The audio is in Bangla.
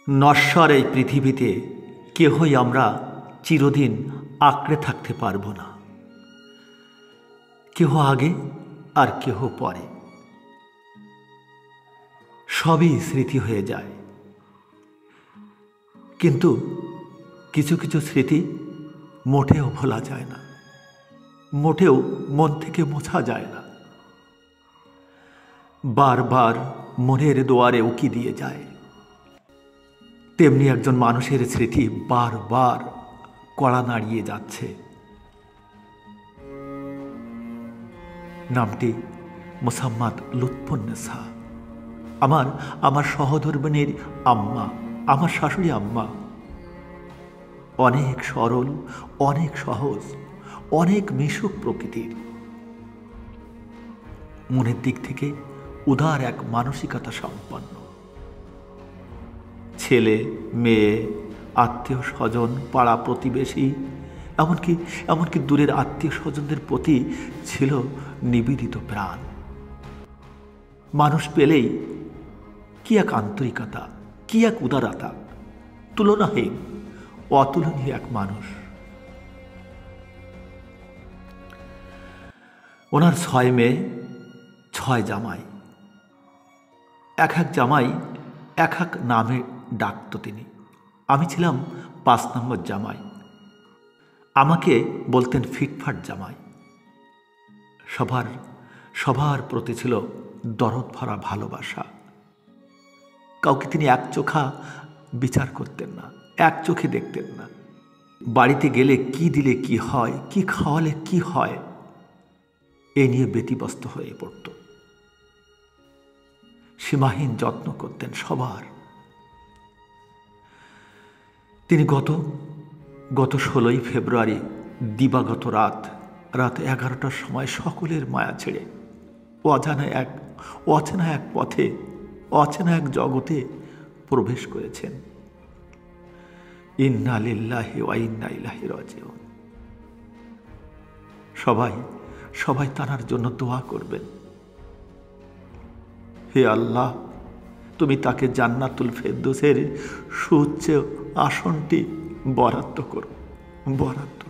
নশ্বর এই পৃথিবীতে কেহই আমরা চিরদিন আঁকড়ে থাকতে পারব না। কেহ আগে আর কেহ পরে, সবই স্মৃতি হয়ে যায়। কিন্তু কিছু কিছু স্মৃতি মোটেও ভোলা যায় না, মোটেও মন থেকে মোছা যায় না, বারবার মনের দুয়ারে উকি দিয়ে যায়। তেমনি একজন মানুষের স্মৃতি বারবার কড়া নাড়িয়ে যাচ্ছে। নামটি মোসাম্মদ লুৎফুন্নেসা। আমার সহধর্মিণীর আম্মা, আমার শাশুড়ি আম্মা। অনেক সরল, অনেক সহজ, অনেক মিশুক প্রকৃতির। মনের দিক থেকে উদার এক মানসিকতা সম্পন্ন। ছেলে মেয়ে, আত্মীয় স্বজন, পাড়া প্রতিবেশী, এমনকি দূরের আত্মীয় স্বজনদের প্রতি ছিল নিবেদিত প্রাণ। মানুষ পেলেই কি এক আন্তরিকতা, কি এক উদারতা, তুলনাহীন, অতুলনীয় এক মানুষ। ওনার 6 মেয়ে, 6 জামাই। এক এক জামাই এক এক নামে ডাকত তিনি। আমি ছিলাম 5 নম্বর জামাই। আমাকে বলতেন ফিটফাট জামাই। সবার প্রতি ছিল দরদ ভরা ভালোবাসা। কাউকে তিনি এক চোখা বিচার করতেন না, এক চোখে দেখতেন না। বাড়িতে গেলে কি দিলে কি হয়, কি খাওয়ালে কি হয়, এ নিয়ে ব্যতিব্যস্ত হয়ে পড়ত। সীমাহীন যত্ন করতেন সবার। তিনি গত 16ই ফেব্রুয়ারি দিবাগত রাত 11টার সময় সকলের মায়া ছেড়ে অচেনা এক পথে, অচেনা এক জগতে প্রবেশ করেছেন। ইন্না লিল্লাহি ওয়া ইন্না ইলাইহি রাজিউন। সবাই তার জন্য দোয়া করবেন। হে আল্লাহ, তুমি তাকে জান্নাতুল ফেরদৌসের সুউচ্চ আসনটি বরাদ্দ করো, বরাদ্দ